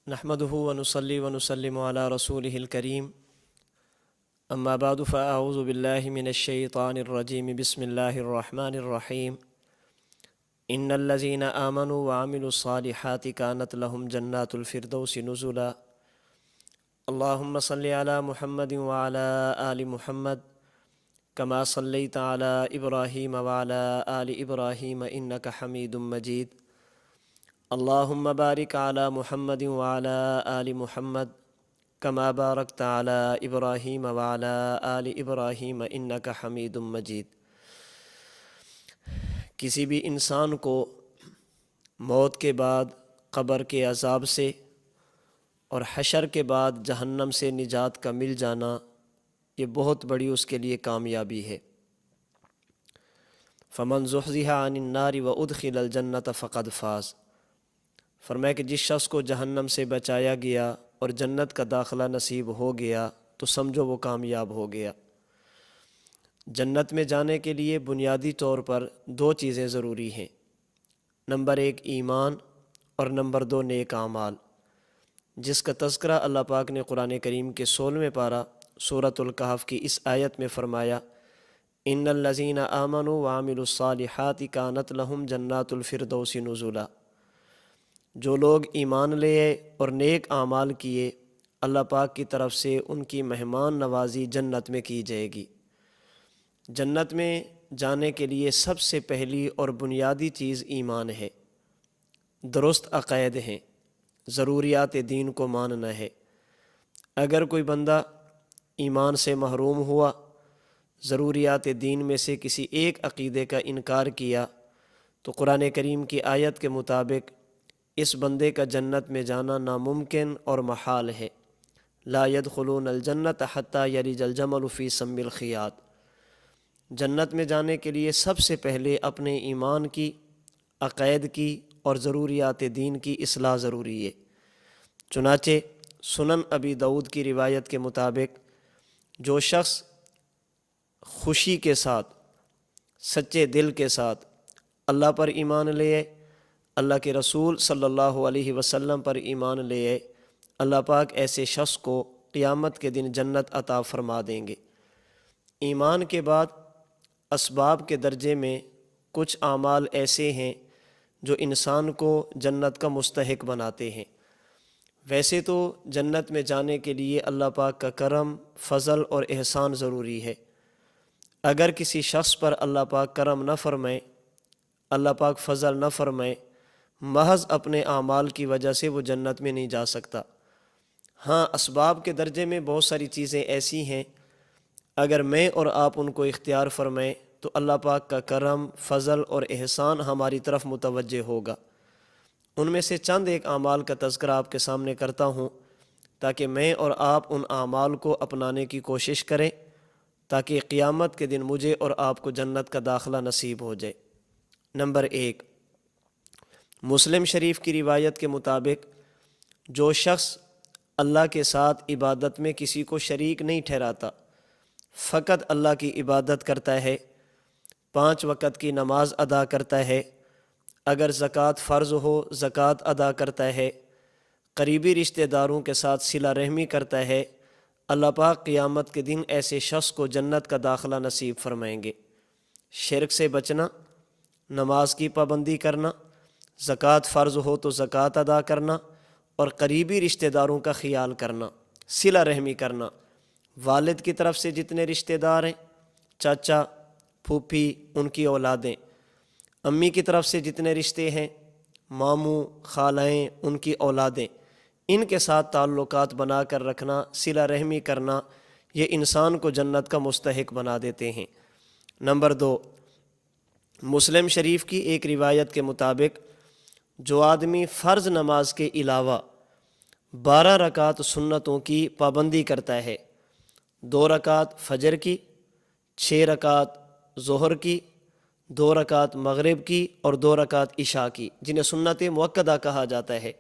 نحمده ونصلي ونسلم على رسوله الكريم اما بعد فاعوذ بالله من الشيطان الرجيم بسم الله الرحمن الرحيم ان الذين آمنوا وعملوا الصالحات كانت لهم جنات الفردوس نزلا اللهم صل على محمد وعلى آل محمد كما صليت على إبراهيم وعلى آل إبراهيم إنك حميد مجيد اللهم بارك على محمد وعلى آل محمد كما باركت على إبراهيم وعلى آل إبراهيم إنك حميد مجيد۔ کسی بھی انسان کو موت کے بعد قبر کے عذاب سے اور حشر کے بعد جہنم سے نجات کا مل جانا، یہ بہت بڑی اس کے لیے کامیابی ہے۔ فمن زحزح عن النار وادخل الجنة فقد فاز۔ فرمایا کہ جس شخص کو جہنم سے بچایا گیا اور جنت کا داخلہ نصیب ہو گیا تو سمجھو وہ کامیاب ہو گیا۔ جنت میں جانے کے لیے بنیادی طور پر دو چیزیں ضروری ہیں، نمبر 1 ایمان اور نمبر 2 نیک اعمال، جس کا تذکرہ اللہ پاک نے قرآن کریم کے 16ویں پارہ سورۃ الکہف کی اس آیت میں فرمایا، ان الذین آمنوا وعملوا الصالحات کانت لہم جنات الفردوس نزلا۔ جو لوگ ایمان لے اور نیک اعمال کیے، اللہ پاک کی طرف سے ان کی مہمان نوازی جنت میں کی جائے گی۔ جنت میں جانے کے لیے سب سے پہلی اور بنیادی چیز ایمان ہے، درست عقائد ہیں، ضروریات دین کو ماننا ہے۔ اگر کوئی بندہ ایمان سے محروم ہوا، ضروریات دین میں سے کسی ایک عقیدے کا انکار کیا، تو قرآن کریم کی آیت کے مطابق اس بندے کا جنت میں جانا ناممکن اور محال ہے۔ لا يدخلون الجنت حتی یلج الجمل فی سم الخیاط۔ جنت میں جانے کے لیے سب سے پہلے اپنے ایمان کی، عقائد کی اور ضروریات دین کی اصلاح ضروری ہے۔ چنانچہ سنن ابی داؤد کی روایت کے مطابق جو شخص خوشی کے ساتھ، سچے دل کے ساتھ اللہ پر ایمان لے، اللہ کے رسول صلی اللہ علیہ وسلم پر ایمان لے، اللہ پاک ایسے شخص کو قیامت کے دن جنت عطا فرما دیں گے۔ ایمان کے بعد اسباب کے درجے میں کچھ اعمال ایسے ہیں جو انسان کو جنت کا مستحق بناتے ہیں۔ ویسے تو جنت میں جانے کے لیے اللہ پاک کا کرم، فضل اور احسان ضروری ہے۔ اگر کسی شخص پر اللہ پاک کرم نہ فرمائے، اللہ پاک فضل نہ فرمائے، محض اپنے اعمال کی وجہ سے وہ جنت میں نہیں جا سکتا۔ ہاں، اسباب کے درجے میں بہت ساری چیزیں ایسی ہیں، اگر میں اور آپ ان کو اختیار فرمائیں تو اللہ پاک کا کرم، فضل اور احسان ہماری طرف متوجہ ہوگا۔ ان میں سے چند ایک اعمال کا تذکرہ آپ کے سامنے کرتا ہوں تاکہ میں اور آپ ان اعمال کو اپنانے کی کوشش کریں، تاکہ قیامت کے دن مجھے اور آپ کو جنت کا داخلہ نصیب ہو جائے۔ نمبر 1، مسلم شریف کی روایت کے مطابق جو شخص اللہ کے ساتھ عبادت میں کسی کو شریک نہیں ٹھہراتا، فقط اللہ کی عبادت کرتا ہے، 5 وقت کی نماز ادا کرتا ہے، اگر زکوٰۃ فرض ہو زکوٰۃ ادا کرتا ہے، قریبی رشتہ داروں کے ساتھ صلہ رحمی کرتا ہے، اللہ پاک قیامت کے دن ایسے شخص کو جنت کا داخلہ نصیب فرمائیں گے۔ شرک سے بچنا، نماز کی پابندی کرنا، زکوٰۃ فرض ہو تو زکوٰۃ ادا کرنا اور قریبی رشتہ داروں کا خیال کرنا، صلہ رحمی کرنا۔ والد کی طرف سے جتنے رشتہ دار ہیں، چاچا، پھوپھی، ان کی اولادیں، امی کی طرف سے جتنے رشتے ہیں، ماموں، خالائیں، ان کی اولادیں، ان کے ساتھ تعلقات بنا کر رکھنا، صلہ رحمی کرنا، یہ انسان کو جنت کا مستحق بنا دیتے ہیں۔ نمبر 2، مسلم شریف کی ایک روایت کے مطابق جو آدمی فرض نماز کے علاوہ 12 رکعت سنتوں کی پابندی کرتا ہے، 2 رکعت فجر کی، 6 رکعت ظہر کی، 2 رکعت مغرب کی اور 2 رکعت عشاء کی، جنہیں سنت مؤکدہ کہا جاتا ہے،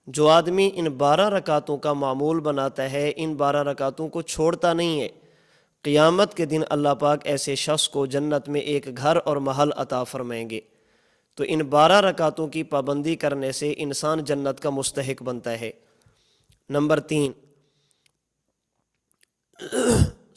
جو آدمی ان 12 رکعتوں کا معمول بناتا ہے، ان 12 رکعتوں کو چھوڑتا نہیں ہے، قیامت کے دن اللہ پاک ایسے شخص کو جنت میں ایک گھر اور محل عطا فرمائیں گے۔ تو ان 12 رکعتوں کی پابندی کرنے سے انسان جنت کا مستحق بنتا ہے۔ نمبر 3،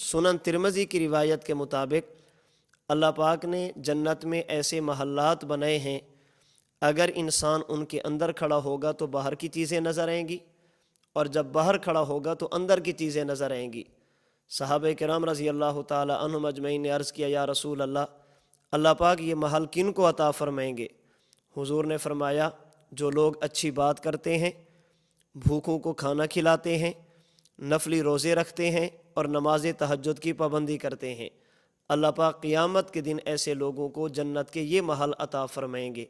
سنن ترمذی کی روایت کے مطابق اللہ پاک نے جنت میں ایسے محلات بنائے ہیں، اگر انسان ان کے اندر کھڑا ہوگا تو باہر کی چیزیں نظر آئیں گی، اور جب باہر کھڑا ہوگا تو اندر کی چیزیں نظر آئیں گی۔ صحابہ کرام رضی اللہ تعالی عنہم اجمعین نے عرض کیا، یا رسول اللہ، اللہ پاک یہ محل کن کو عطا فرمائیں گے؟ حضور نے فرمایا، جو لوگ اچھی بات کرتے ہیں، بھوکوں کو کھانا کھلاتے ہیں، نفلی روزے رکھتے ہیں اور نماز تہجد کی پابندی کرتے ہیں، اللہ پاک قیامت کے دن ایسے لوگوں کو جنت کے یہ محل عطا فرمائیں گے۔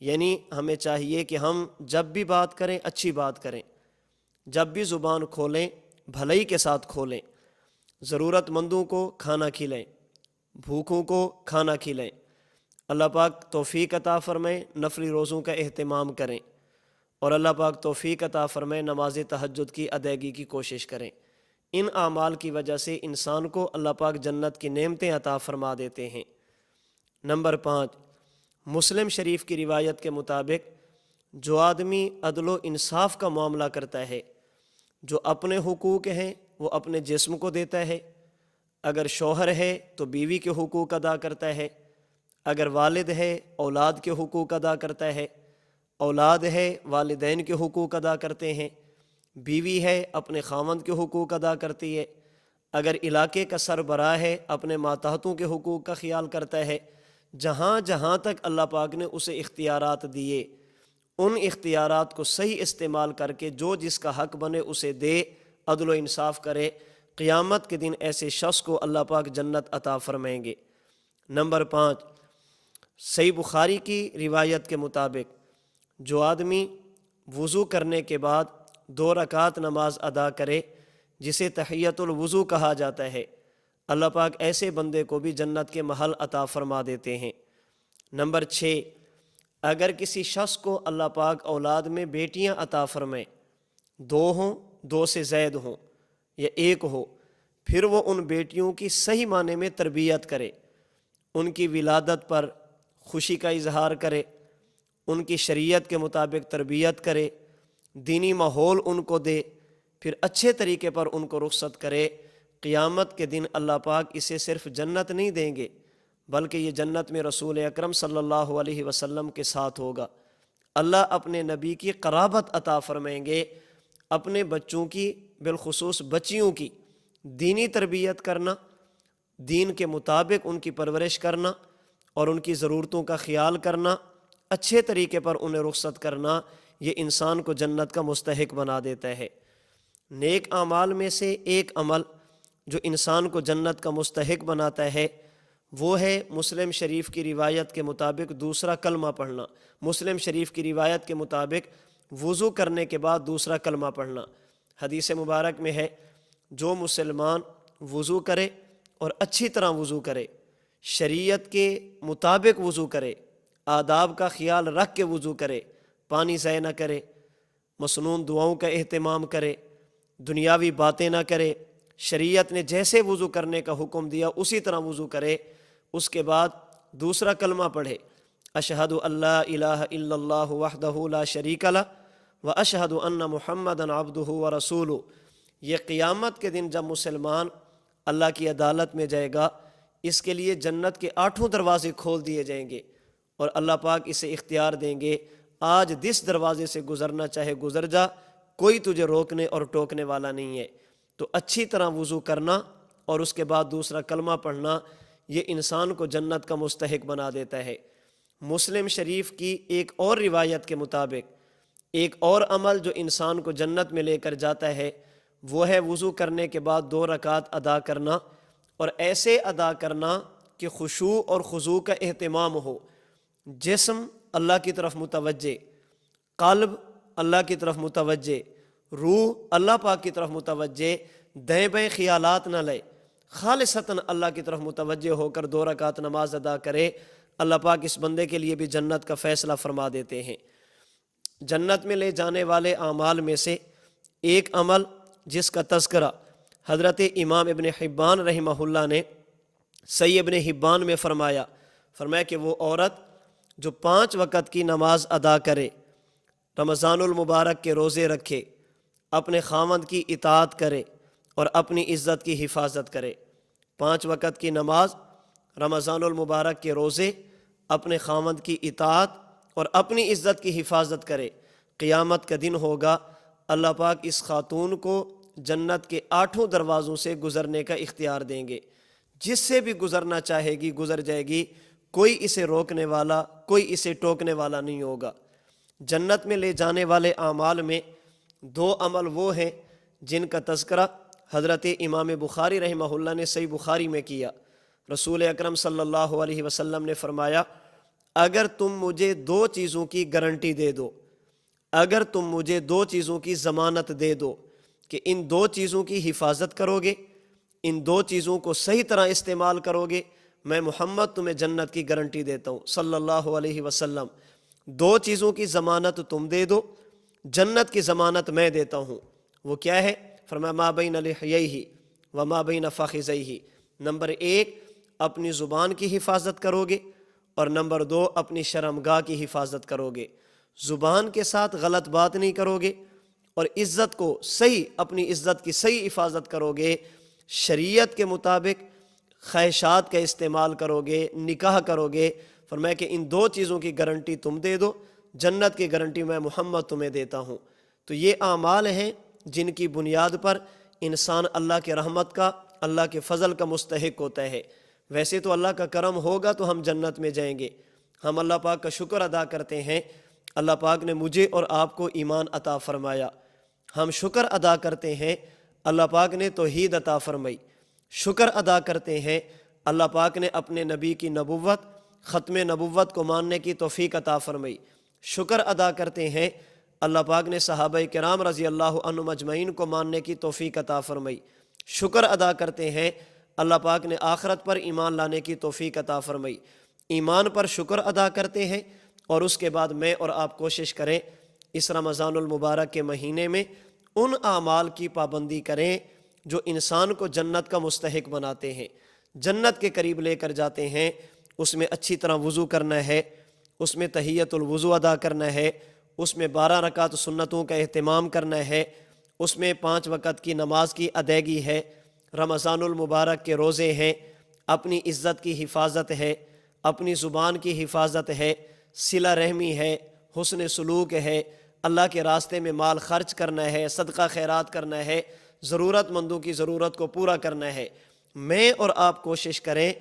یعنی ہمیں چاہیے کہ ہم جب بھی بات کریں اچھی بات کریں، جب بھی زبان کھولیں بھلائی کے ساتھ کھولیں، ضرورت مندوں کو کھانا کھلائیں، بھوکوں کو کھانا کھلائیں، اللہ پاک توفیق عطا فرمائیں نفلی روزوں کا اہتمام کریں، اور اللہ پاک توفیق عطا فرمائیں نماز تہجد کی ادائیگی کی کوشش کریں۔ ان اعمال کی وجہ سے انسان کو اللہ پاک جنت کی نعمتیں عطا فرما دیتے ہیں۔ نمبر 5، مسلم شریف کی روایت کے مطابق جو آدمی عدل و انصاف کا معاملہ کرتا ہے، جو اپنے حقوق ہیں وہ اپنے جسم کو دیتا ہے، اگر شوہر ہے تو بیوی کے حقوق ادا کرتا ہے، اگر والد ہے اولاد کے حقوق ادا کرتا ہے، اولاد ہے والدین کے حقوق ادا کرتے ہیں، بیوی ہے اپنے خاوند کے حقوق ادا کرتی ہے، اگر علاقے کا سربراہ ہے اپنے ماتحتوں کے حقوق کا خیال کرتا ہے، جہاں جہاں تک اللہ پاک نے اسے اختیارات دیے، ان اختیارات کو صحیح استعمال کر کے جو جس کا حق بنے اسے دے، عدل و انصاف کرے، قیامت کے دن ایسے شخص کو اللہ پاک جنت عطا فرمائیں گے۔ نمبر 5، صحیح بخاری کی روایت کے مطابق جو آدمی وضو کرنے کے بعد 2 رکعت نماز ادا کرے، جسے تحیۃ الوضو کہا جاتا ہے، اللہ پاک ایسے بندے کو بھی جنت کے محل عطا فرما دیتے ہیں۔ نمبر 6، اگر کسی شخص کو اللہ پاک اولاد میں بیٹیاں عطا فرمائے، 2 ہوں، 2 سے زائد ہوں یا 1 ہو، پھر وہ ان بیٹیوں کی صحیح معنی میں تربیت کرے، ان کی ولادت پر خوشی کا اظہار کرے، ان کی شریعت کے مطابق تربیت کرے، دینی ماحول ان کو دے، پھر اچھے طریقے پر ان کو رخصت کرے، قیامت کے دن اللہ پاک اسے صرف جنت نہیں دیں گے بلکہ یہ جنت میں رسول اکرم صلی اللہ علیہ وسلم کے ساتھ ہوگا۔ اللہ اپنے نبی کی قرابت عطا فرمائیں گے، اپنے بچوں کی بالخصوص بچیوں کی دینی تربیت کرنا، دین کے مطابق ان کی پرورش کرنا اور ان کی ضرورتوں کا خیال کرنا، اچھے طریقے پر انہیں رخصت کرنا، یہ انسان کو جنت کا مستحق بنا دیتا ہے۔ نیک اعمال میں سے ایک عمل جو انسان کو جنت کا مستحق بناتا ہے وہ ہے مسلم شریف کی روایت کے مطابق دوسرا کلمہ پڑھنا۔ مسلم شریف کی روایت کے مطابق وضو کرنے کے بعد دوسرا کلمہ پڑھنا۔ حدیث مبارک میں ہے، جو مسلمان وضو کرے اور اچھی طرح وضو کرے، شریعت کے مطابق وضو کرے، آداب کا خیال رکھ کے وضو کرے، پانی ضائع نہ کرے، مسنون دعاؤں کا اہتمام کرے، دنیاوی باتیں نہ کرے، شریعت نے جیسے وضو کرنے کا حکم دیا اسی طرح وضو کرے، اس کے بعد دوسرا کلمہ پڑھے، اشہد ان لا الہ الا اللہ وحدہ لا شریک لہ واشہد ان محمدًا عبدہ ورسولہ۔ یہ قیامت کے دن جب مسلمان اللہ کی عدالت میں جائے گا، اس کے لیے جنت کے 8 دروازے کھول دیے جائیں گے اور اللہ پاک اسے اختیار دیں گے، آج جس دروازے سے گزرنا چاہے گزر جا، کوئی تجھے روکنے اور ٹوکنے والا نہیں ہے۔ تو اچھی طرح وضو کرنا اور اس کے بعد دوسرا کلمہ پڑھنا، یہ انسان کو جنت کا مستحق بنا دیتا ہے۔ مسلم شریف کی ایک اور روایت کے مطابق ایک اور عمل جو انسان کو جنت میں لے کر جاتا ہے وہ ہے وضو کرنے کے بعد 2 رکعت ادا کرنا، اور ایسے ادا کرنا کہ خشوع اور خضوع کا اہتمام ہو، جسم اللہ کی طرف متوجہ، قلب اللہ کی طرف متوجہ، روح اللہ پاک کی طرف متوجہ، دائیں بائیں خیالات نہ لے، خالصتاً اللہ کی طرف متوجہ ہو کر 2 رکعت نماز ادا کرے، اللہ پاک اس بندے کے لیے بھی جنت کا فیصلہ فرما دیتے ہیں۔ جنت میں لے جانے والے اعمال میں سے ایک عمل جس کا تذکرہ حضرت امام ابن حبان رحمہ اللہ نے صحیح ابن حبان میں فرمایا کہ وہ عورت جو 5 وقت کی نماز ادا کرے، رمضان المبارک کے روزے رکھے، اپنے خاوند کی اطاعت کرے اور اپنی عزت کی حفاظت کرے۔ 5 وقت کی نماز، رمضان المبارک کے روزے، اپنے خاوند کی اطاعت اور اپنی عزت کی حفاظت کرے۔ قیامت کا دن ہوگا، اللہ پاک اس خاتون کو جنت کے 8 دروازوں سے گزرنے کا اختیار دیں گے۔ جس سے بھی گزرنا چاہے گی گزر جائے گی، کوئی اسے روکنے والا، کوئی اسے ٹوکنے والا نہیں ہوگا۔ جنت میں لے جانے والے اعمال میں 2 عمل وہ ہیں جن کا تذکرہ حضرت امام بخاری رحمہ اللہ نے صحیح بخاری میں کیا۔ رسول اکرم صلی اللہ علیہ وسلم نے فرمایا، اگر تم مجھے 2 چیزوں کی گارنٹی دے دو، اگر تم مجھے 2 چیزوں کی ضمانت دے دو کہ ان 2 چیزوں کی حفاظت کرو گے، ان 2 چیزوں کو صحیح طرح استعمال کرو گے، میں محمد تمہیں جنت کی گارنٹی دیتا ہوں صلی اللہ علیہ وسلم۔ 2 چیزوں کی ضمانت تم دے دو، جنت کی ضمانت میں دیتا ہوں۔ وہ کیا ہے؟ فرمایا ما بین لحییہ وما بین فخذیہ۔ نمبر 1 اپنی زبان کی حفاظت کرو گے، اور نمبر 2 اپنی شرمگاہ کی حفاظت کرو گے۔ زبان کے ساتھ غلط بات نہیں کرو گے، اور عزت کو صحیح، اپنی عزت کی صحیح حفاظت کرو گے، شریعت کے مطابق خواہشات کا استعمال کرو گے، نکاح کرو گے۔ فرمایا کہ ان 2 چیزوں کی گارنٹی تم دے دو، جنت کی گارنٹی میں محمد تمہیں دیتا ہوں۔ تو یہ اعمال ہیں جن کی بنیاد پر انسان اللہ کے رحمت کا، اللہ کے فضل کا مستحق ہوتا ہے۔ ویسے تو اللہ کا کرم ہوگا تو ہم جنت میں جائیں گے۔ ہم اللہ پاک کا شکر ادا کرتے ہیں، اللہ پاک نے مجھے اور آپ کو ایمان عطا فرمایا۔ ہم شکر ادا کرتے ہیں، اللہ پاک نے توحید عطا فرمائی۔ شکر ادا کرتے ہیں، اللہ پاک نے اپنے نبی کی نبوت، ختم نبوت کو ماننے کی توفیق عطا فرمائی۔ شکر ادا کرتے ہیں، اللہ پاک نے صحابہ کرام رضی اللہ عنہم اجمعین کو ماننے کی توفیق عطا فرمائی۔ شکر ادا کرتے ہیں، اللہ پاک نے آخرت پر ایمان لانے کی توفیق عطا فرمائی۔ ایمان پر شکر ادا کرتے ہیں، اور اس کے بعد میں اور آپ کوشش کریں اس رمضان المبارک کے مہینے میں ان اعمال کی پابندی کریں جو انسان کو جنت کا مستحق بناتے ہیں، جنت کے قریب لے کر جاتے ہیں۔ اس میں اچھی طرح وضو کرنا ہے، اس میں تحیۃ الوضو ادا کرنا ہے، اس میں 12 رکعت سنتوں کا اہتمام کرنا ہے، اس میں 5 وقت کی نماز کی ادائیگی ہے، رمضان المبارک کے روزے ہیں، اپنی عزت کی حفاظت ہے، اپنی زبان کی حفاظت ہے، صلہ رحمی ہے، حسن سلوک ہے، اللہ کے راستے میں مال خرچ کرنا ہے، صدقہ خیرات کرنا ہے، ضرورت مندوں کی ضرورت کو پورا کرنا ہے۔ میں اور آپ کوشش کریں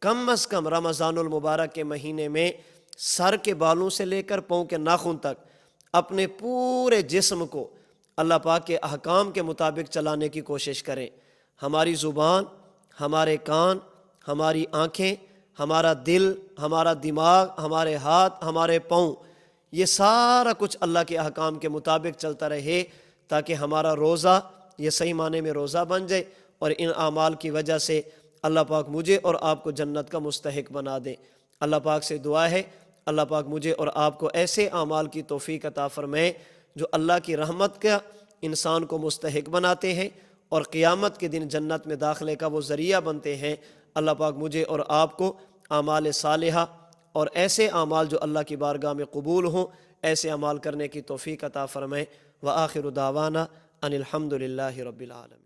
کم از کم رمضان المبارک کے مہینے میں سر کے بالوں سے لے کر پاؤں کے ناخن تک اپنے پورے جسم کو اللہ پاک کے احکام کے مطابق چلانے کی کوشش کریں۔ ہماری زبان، ہمارے کان، ہماری آنکھیں، ہمارا دل، ہمارا دماغ، ہمارے ہاتھ، ہمارے پاؤں، یہ سارا کچھ اللہ کے احکام کے مطابق چلتا رہے، تاکہ ہمارا روزہ یہ صحیح معنی میں روزہ بن جائے، اور ان اعمال کی وجہ سے اللہ پاک مجھے اور آپ کو جنت کا مستحق بنا دے۔ اللہ پاک سے دعا ہے اللہ پاک مجھے اور آپ کو ایسے اعمال کی توفیق عطا فرمائے جو اللہ کی رحمت کا انسان کو مستحق بناتے ہیں اور قیامت کے دن جنت میں داخلے کا وہ ذریعہ بنتے ہیں۔ اللہ پاک مجھے اور آپ کو اعمال صالحہ اور ایسے اعمال جو اللہ کی بارگاہ میں قبول ہوں، ایسے اعمال کرنے کی توفیق عطا فرمائے۔ وآخر دعوانا ان الحمد للہ رب العالمین۔